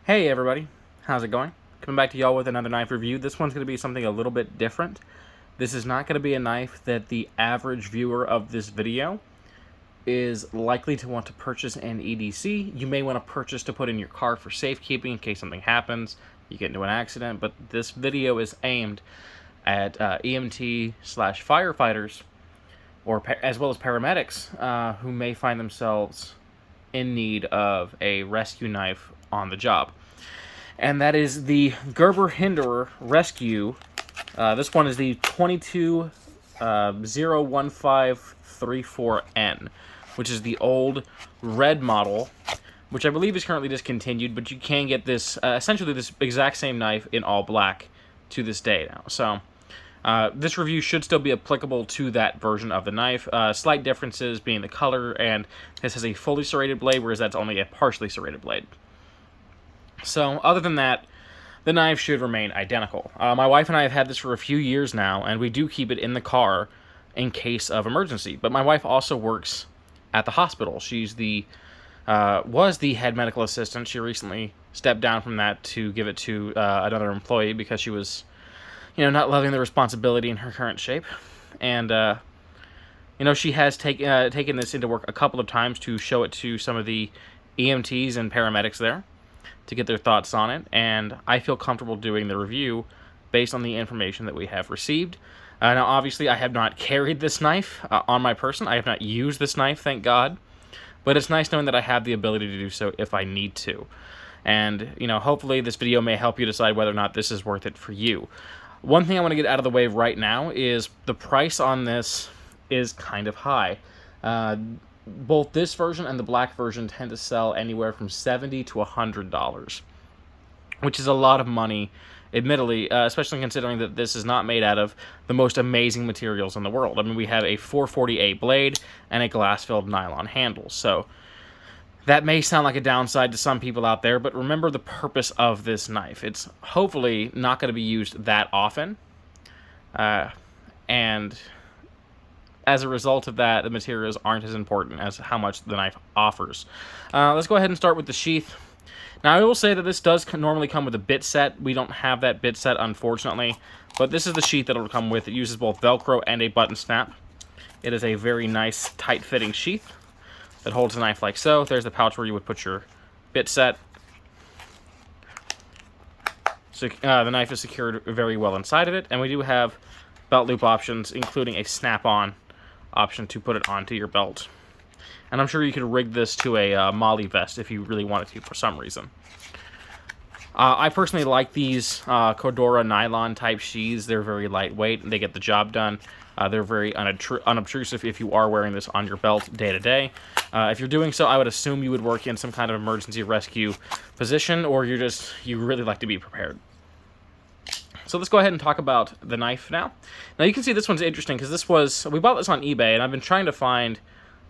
Hey everybody, how's it going? Coming back to y'all with another knife review. This one's going to be something a little bit different. This is not going to be a knife that the average viewer of this video is likely to want to purchase an EDC. You may want to purchase to put in your car for safekeeping in case something happens, you get into an accident, but this video is aimed at EMT/firefighters, or as well as paramedics who may find themselves in need of a rescue knife on the job. And that is the Gerber Hinderer Rescue. This one is the 22-01534N, which is the old red model, which I believe is currently discontinued, but you can get this, essentially this exact same knife in all black to this day now. So this review should still be applicable to that version of the knife. Slight differences being the color, and this has a fully serrated blade, whereas that's only a partially serrated blade. So, other than that, the knife should remain identical. My wife and I have had this for a few years now, and we do keep it in the car in case of emergency. But my wife also works at the hospital. She's was the head medical assistant. She recently stepped down from that to give it to another employee because she was, not loving the responsibility in her current shape. And, she has taken this into work a couple of times to show it to some of the EMTs and paramedics there, to get their thoughts on it, and I feel comfortable doing the review based on the information that we have received. Now, obviously, I have not carried this knife on my person. I have not used this knife, thank God, but it's nice knowing that I have the ability to do so if I need to. And, hopefully this video may help you decide whether or not this is worth it for you. One thing I want to get out of the way right now is the price on this is kind of high. Both this version and the black version tend to sell anywhere from $70 to $100, which is a lot of money, admittedly, especially considering that this is not made out of the most amazing materials in the world. I mean, we have a 440A blade and a glass-filled nylon handle, so that may sound like a downside to some people out there, but remember the purpose of this knife. It's hopefully not going to be used that often, and as a result of that, the materials aren't as important as how much the knife offers. Let's go ahead and start with the sheath. Now, I will say that this does normally come with a bit set. We don't have that bit set, unfortunately, but this is the sheath that it'll come with. It uses both Velcro and a button snap. It is a very nice, tight-fitting sheath that holds the knife like so. There's the pouch where you would put your bit set. So, the knife is secured very well inside of it, and we do have belt loop options, including a snap-on option to put it onto your belt. And I'm sure you could rig this to a Molly vest if you really wanted to for some reason. I personally like these Cordura nylon type sheaths. They're very lightweight and they get the job done. They're very unobtrusive if you are wearing this on your belt day to day. If you're doing so, I would assume you would work in some kind of emergency rescue position, or you really like to be prepared. So let's go ahead and talk about the knife now. Now you can see this one's interesting because we bought this on eBay, and I've been trying to find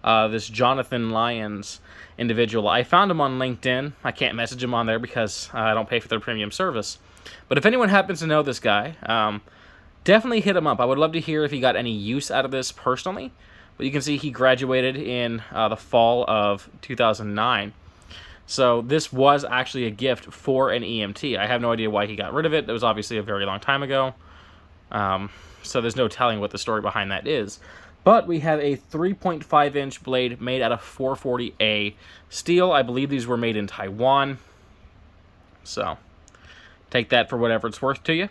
this Jonathan Lyons individual. I found him on LinkedIn. I can't message him on there because I don't pay for their premium service. But if anyone happens to know this guy, definitely hit him up. I would love to hear if he got any use out of this personally. But you can see he graduated in the fall of 2009. So this was actually a gift for an EMT. I have no idea why he got rid of it. It was obviously a very long time ago. So there's no telling what the story behind that is. But we have a 3.5-inch blade made out of 440A steel. I believe these were made in Taiwan. So take that for whatever it's worth to you.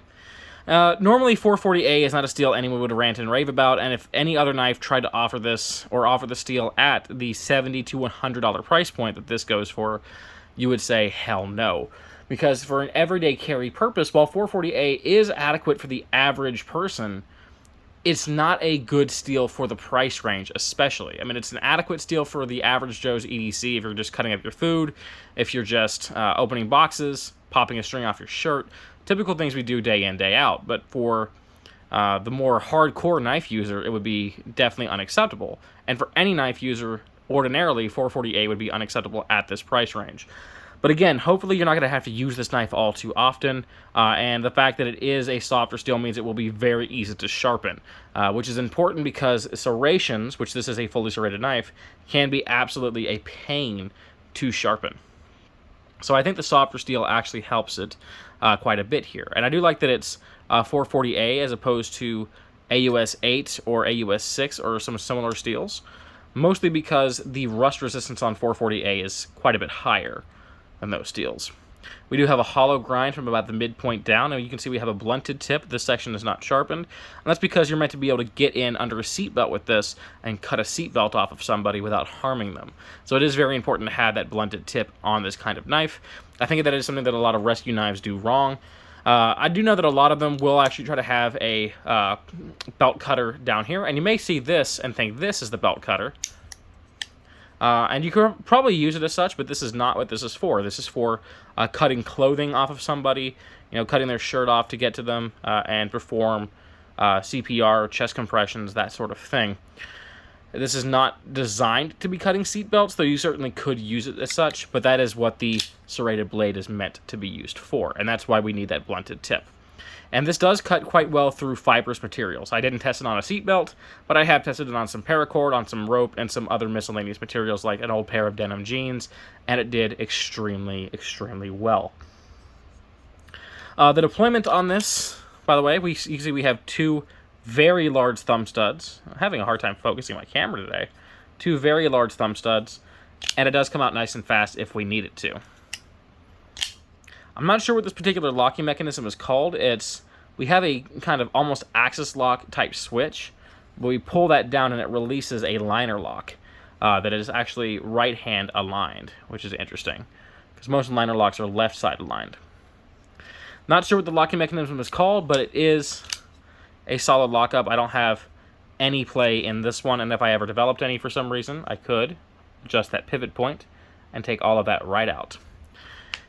Normally 440A is not a steel anyone would rant and rave about, and if any other knife tried to offer this, or offer the steel at the $70 to $100 price point that this goes for, you would say, hell no. Because for an everyday carry purpose, while 440A is adequate for the average person, it's not a good steel for the price range, especially. I mean, it's an adequate steel for the average Joe's EDC if you're just cutting up your food, if you're just opening boxes, popping a string off your shirt, typical things we do day in, day out. But for the more hardcore knife user, it would be definitely unacceptable. And for any knife user, ordinarily, 440A would be unacceptable at this price range. But again, hopefully you're not going to have to use this knife all too often, and the fact that it is a softer steel means it will be very easy to sharpen, which is important because serrations, which this is a fully serrated knife, can be absolutely a pain to sharpen. So I think the softer steel actually helps it quite a bit here. And I do like that it's 440A as opposed to AUS 8 or AUS 6 or some similar steels, mostly because the rust resistance on 440A is quite a bit higher than those steels. We do have a hollow grind from about the midpoint down, and you can see we have a blunted tip. This section is not sharpened, and that's because you're meant to be able to get in under a seatbelt with this and cut a seatbelt off of somebody without harming them. So it is very important to have that blunted tip on this kind of knife. I think that is something that a lot of rescue knives do wrong. I do know that a lot of them will actually try to have a belt cutter down here, and you may see this and think this is the belt cutter. And you could probably use it as such, but this is not what this is for. This is for cutting clothing off of somebody, cutting their shirt off to get to them and perform CPR, chest compressions, that sort of thing. This is not designed to be cutting seat belts, though you certainly could use it as such, but that is what the serrated blade is meant to be used for, and that's why we need that blunted tip. And this does cut quite well through fibrous materials. I didn't test it on a seatbelt, but I have tested it on some paracord, on some rope, and some other miscellaneous materials like an old pair of denim jeans, and it did extremely, extremely well. The deployment on this, by the way, you see we have two very large thumb studs. I'm having a hard time focusing my camera today. Two very large thumb studs, and it does come out nice and fast if we need it to. I'm not sure what this particular locking mechanism is called. We have a kind of almost axis lock type switch, but we pull that down and it releases a liner lock that is actually right hand aligned, which is interesting because most liner locks are left side aligned. Not sure what the locking mechanism is called, but it is a solid lockup. I don't have any play in this one, and if I ever developed any for some reason, I could adjust that pivot point and take all of that right out.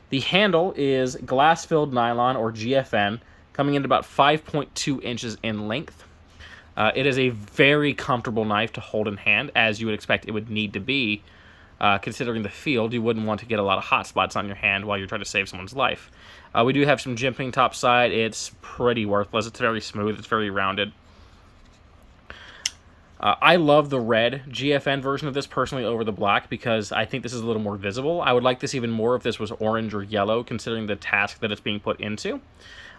The handle is glass-filled nylon, or GFN, coming in about 5.2 inches in length. It is a very comfortable knife to hold in hand, as you would expect it would need to be, considering the field. You wouldn't want to get a lot of hot spots on your hand while you're trying to save someone's life. We do have some jimping top side. It's pretty worthless. It's very smooth. It's very rounded. I love the red GFN version of this personally over the black because I think this is a little more visible. I would like this even more if this was orange or yellow, considering the task that it's being put into.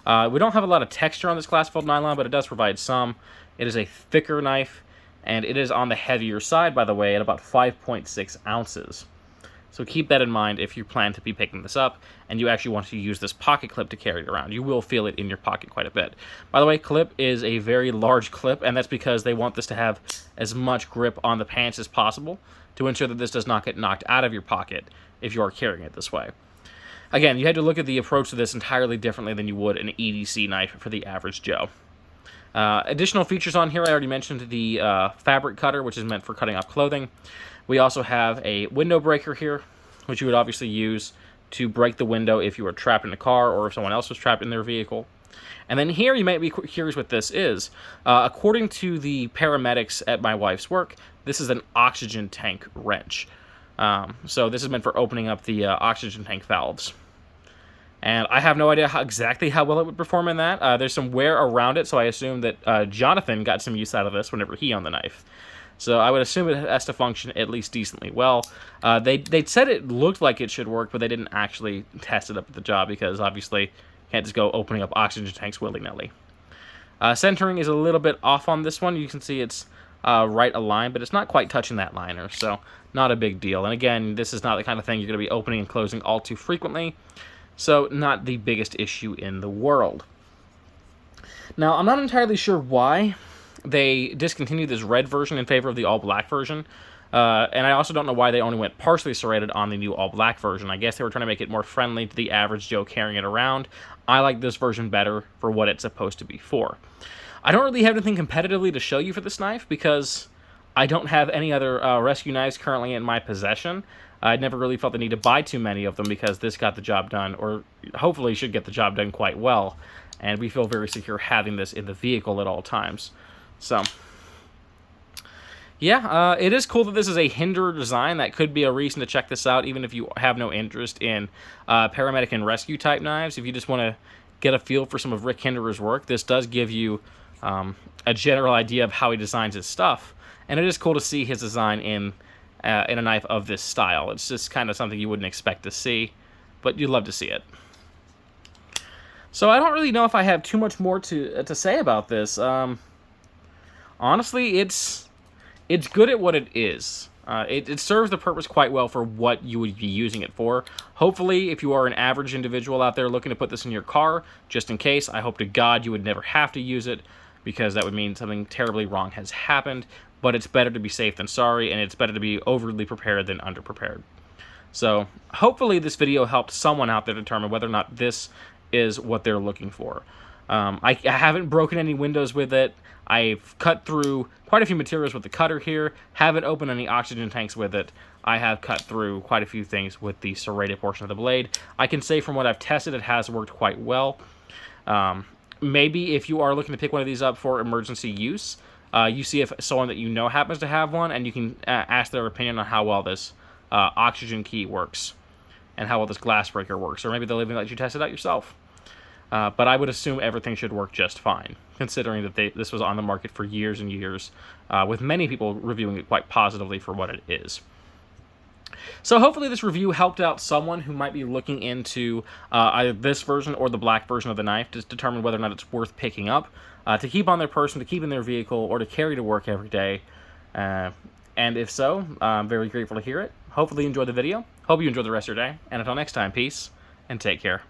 We don't have a lot of texture on this glass-filled nylon, but it does provide some. It is a thicker knife, and it is on the heavier side, by the way, at about 5.6 ounces. So keep that in mind if you plan to be picking this up and you actually want to use this pocket clip to carry it around. You will feel it in your pocket quite a bit. By the way, clip is a very large clip, and that's because they want this to have as much grip on the pants as possible to ensure that this does not get knocked out of your pocket if you are carrying it this way. Again, you had to look at the approach to this entirely differently than you would an EDC knife for the average Joe. Additional features on here, I already mentioned the fabric cutter, which is meant for cutting off clothing. We also have a window breaker here, which you would obviously use to break the window if you were trapped in a car or if someone else was trapped in their vehicle. And then here, you might be curious what this is. According to the paramedics at my wife's work, this is an oxygen tank wrench. So this is meant for opening up the oxygen tank valves. And I have no idea exactly how well it would perform in that. There's some wear around it, so I assume that Jonathan got some use out of this whenever he owned the knife. So I would assume it has to function at least decently well. They said it looked like it should work, but they didn't actually test it up at the job because obviously you can't just go opening up oxygen tanks willy-nilly. Centering is a little bit off on this one. You can see it's right aligned, but it's not quite touching that liner, so not a big deal. And again, this is not the kind of thing you're going to be opening and closing all too frequently, so not the biggest issue in the world. Now, I'm not entirely sure why they discontinued this red version in favor of the all-black version, and I also don't know why they only went partially serrated on the new all-black version. I guess they were trying to make it more friendly to the average Joe carrying it around. I like this version better for what it's supposed to be for. I don't really have anything competitively to show you for this knife because I don't have any other rescue knives currently in my possession. I never really felt the need to buy too many of them because this got the job done, or hopefully should get the job done quite well, and we feel very secure having this in the vehicle at all times. So, yeah, it is cool that this is a Hinderer design. That could be a reason to check this out, even if you have no interest in paramedic and rescue type knives. If you just want to get a feel for some of Rick Hinderer's work, this does give you a general idea of how he designs his stuff. And it is cool to see his design in a knife of this style. It's just kind of something you wouldn't expect to see, but you'd love to see it. So I don't really know if I have too much more to say about this. Honestly, it's good at what it is. It serves the purpose quite well for what you would be using it for. Hopefully, if you are an average individual out there looking to put this in your car, just in case, I hope to God you would never have to use it, because that would mean something terribly wrong has happened. But it's better to be safe than sorry, and it's better to be overly prepared than underprepared. So, hopefully this video helped someone out there determine whether or not this is what they're looking for. I haven't broken any windows with it. I've cut through quite a few materials with the cutter here. Haven't opened any oxygen tanks with it. I have cut through quite a few things with the serrated portion of the blade. I can say from what I've tested, it has worked quite well. Maybe if you are looking to pick one of these up for emergency use, you see if someone that you know happens to have one, and you can ask their opinion on how well this oxygen key works and how well this glass breaker works. Or maybe they'll even let you test it out yourself. But I would assume everything should work just fine, considering that this was on the market for years and years, with many people reviewing it quite positively for what it is. So hopefully this review helped out someone who might be looking into either this version or the black version of the knife to determine whether or not it's worth picking up, to keep on their person, to keep in their vehicle, or to carry to work every day. And if so, I'm very grateful to hear it. Hopefully you enjoyed the video. Hope you enjoy the rest of your day. And until next time, peace and take care.